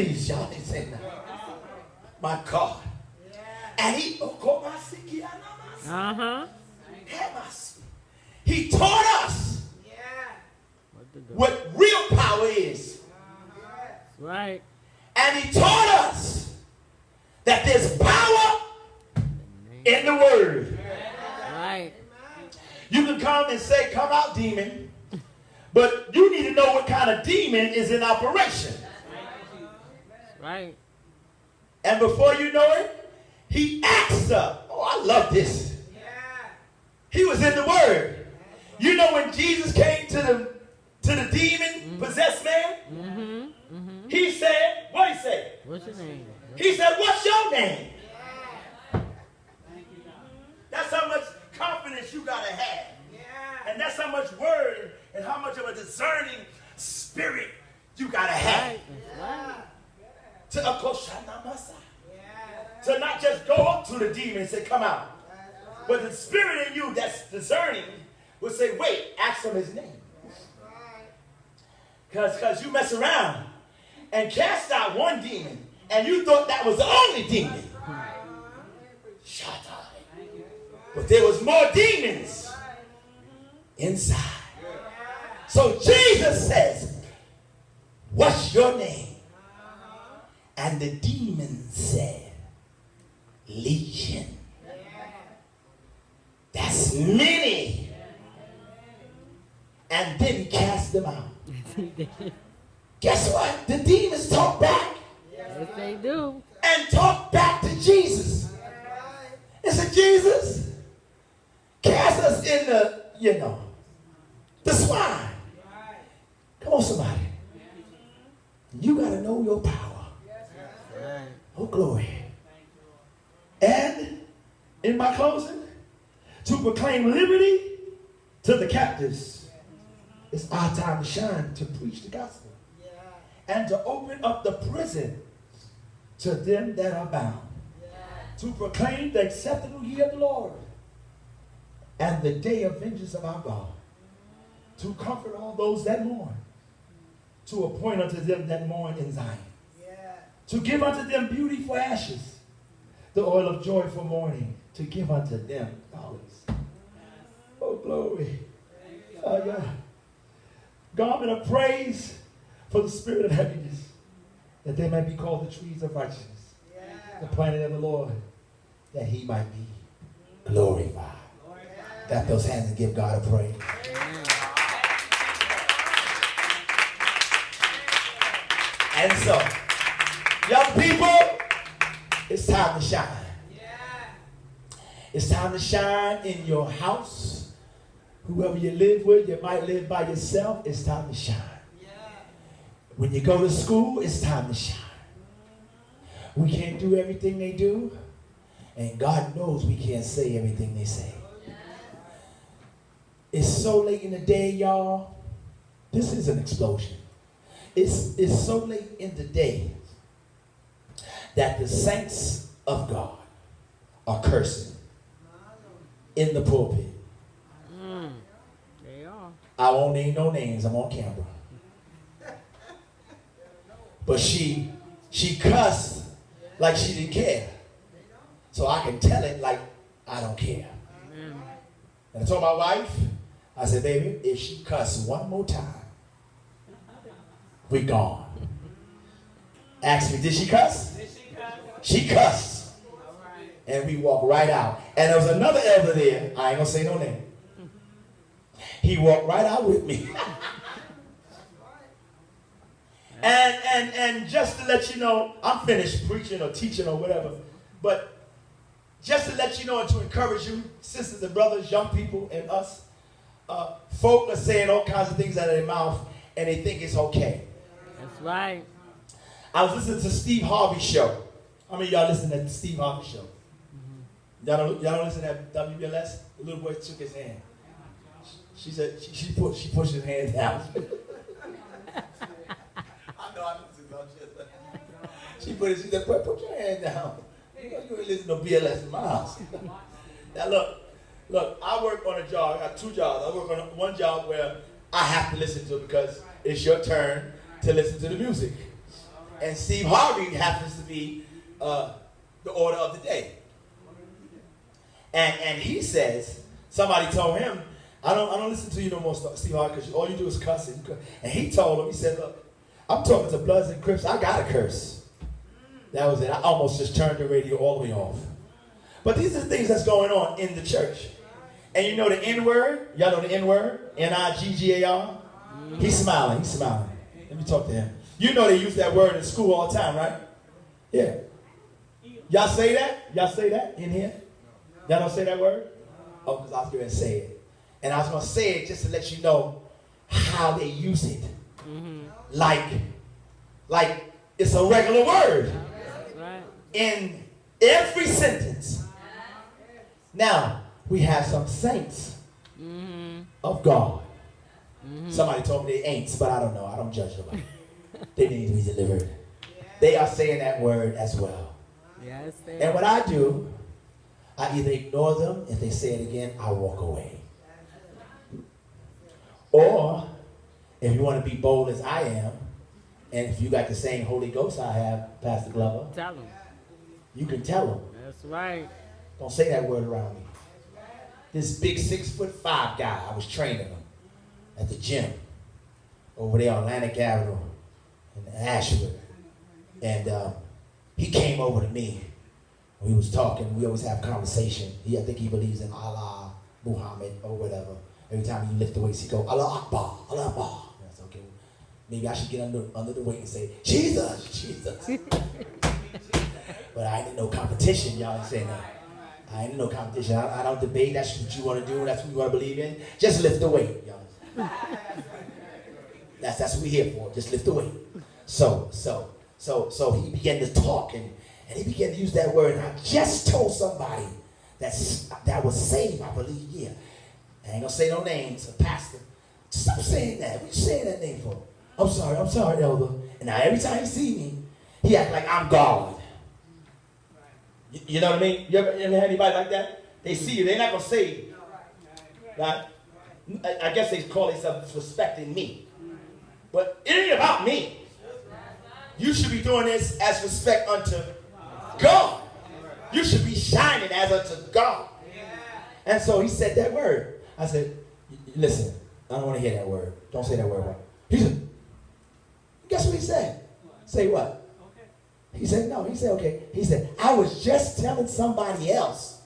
Y'all ain't saying that. My God. And he, he taught us what real power is. Right. And he taught us that there's power in the word. Right. You can come and say, come out, demon. But you need to know what kind of demon is in operation. Right. And before you know it, he acts up. Oh, I love this. He was in the word. You know when Jesus came to the demon-possessed man? He said, what did he say? What's your name? He said, what's your name? That's how much confidence you got to have. And that's how much word and how much of a discerning spirit you got to have. To not just go up to the demon and say, come out. But the spirit in you that's discerning will say, wait, ask him his name. Because you mess around and cast out one demon and you thought that was the only demon. Shut up. But there was more demons inside. So Jesus says, what's your name? And the demon said, Legion. That's many. And then he cast them out. Guess what? The demons talk back. Yes, they do. And talk back to Jesus. It said, Jesus, cast us in the swine. Come on, somebody. You got to know your power. Oh, glory. And in my closing, to proclaim liberty to the captives. It's our time to shine, to preach the gospel. And to open up the prison to them that are bound. To proclaim the acceptable year of the Lord and the day of vengeance of our God. To comfort all those that mourn. To appoint unto them that mourn in Zion. To give unto them beauty for ashes, the oil of joy for mourning, to give unto them dollars. Oh, glory. Yeah. Garment of praise for the spirit of heaviness, that they might be called the trees of righteousness, the planting of the Lord, that he might be glorified. Clap those hands and give God a praise. And so, young people, it's time to shine. It's time to shine in your house. Whoever you live with, you might live by yourself. It's time to shine. When you go to school, it's time to shine. We can't do everything they do. And God knows we can't say everything they say. It's so late in the day, y'all. This is an explosion. It's so late in the day that the saints of God are cursing in the pulpit. They are. I won't name no names. I'm on camera. But she cussed like she didn't care. So I can tell it like I don't care. And I told my wife, I said, baby, if she cuss one more time, we gone. Asked me, did she cuss? She cussed. And we walked right out. And there was another elder there. I ain't going to say no name. He walked right out with me. And just to let you know, I'm finished preaching or teaching or whatever. But just to let you know and to encourage you, sisters and brothers, young people and us, folk are saying all kinds of things out of their mouth and they think it's okay. That's right. I was listening to Steve Harvey's show. How many of y'all listen to the Steve Harvey show? Y'all don't listen to WBLS? The little boy took his hand. She said she pushed his hand down. I know I listen to shit. She said, put your hand down. You ain't listen to BLS in my house. Now look, I work on a job. I got two jobs. I work on one job where I have to listen to it because it's your turn to listen to the music. And Steve Harvey happens to be the order of the day. And he says, somebody told him, I don't listen to you no more, Steve Harvey, because all you do is cussing. And he told him, he said, look, I'm talking to Bloods and Crips. I got to curse. That was it. I almost just turned the radio all the way off. But these are things that's going on in the church. And you know the N-word? Y'all know the N-word? N-I-G-G-A-R? He's smiling. He's smiling. Let me talk to him. You know they use that word in school all the time, right? Yeah. Y'all say that? Y'all say that in here? Y'all don't say that word? Oh, because I was going to say it. And I was going to say it just to let you know how they use it. Like it's a regular word in every sentence. Now, we have some saints of God. Somebody told me they ain't, but I don't know. I don't judge nobody. They need to be delivered. They are saying that word as well. Yes, and what I do, I either ignore them. If they say it again, I walk away. Or, if you want to be bold as I am, and if you got the same Holy Ghost I have, Pastor Glover, tell them. You can tell them. That's right. Don't say that word around me. This big 6'5" guy, I was training him at the gym over there on Atlantic Avenue in Ashford. And he came over to me. We was talking. We always have conversation. I think he believes in Allah, Muhammad, or whatever. Every time you lift the weights, he go, Allah Akbar, Allah Akbar. That's okay. Maybe I should get under the weight and say, Jesus, Jesus. But I ain't in no competition, y'all ain't saying that. I ain't in no competition. I don't debate. That's what you want to do. That's what you want to believe in. Just lift the weight, y'all. That's what we're here for. Just lift the weight. So he began to talk and he began to use that word. And I just told somebody that was saved, I believe, yeah. I ain't gonna say no names, a pastor. Stop saying that. What you saying that name for? I'm sorry, elder. And now every time he see me, he act like I'm God. You know what I mean? You ever had anybody like that? They see you, they're not gonna say you. Right? I guess they call themselves respecting me. But it ain't about me. You should be doing this as respect unto God. You should be shining as unto God. And so he said that word. I said, listen, I don't want to hear that word. Don't say that word. He said, guess what he said? Say what? He said, no. He said, okay. He said, I was just telling somebody else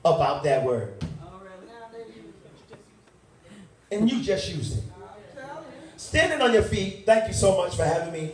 about that word. And you just used it. Standing on your feet, thank you so much for having me.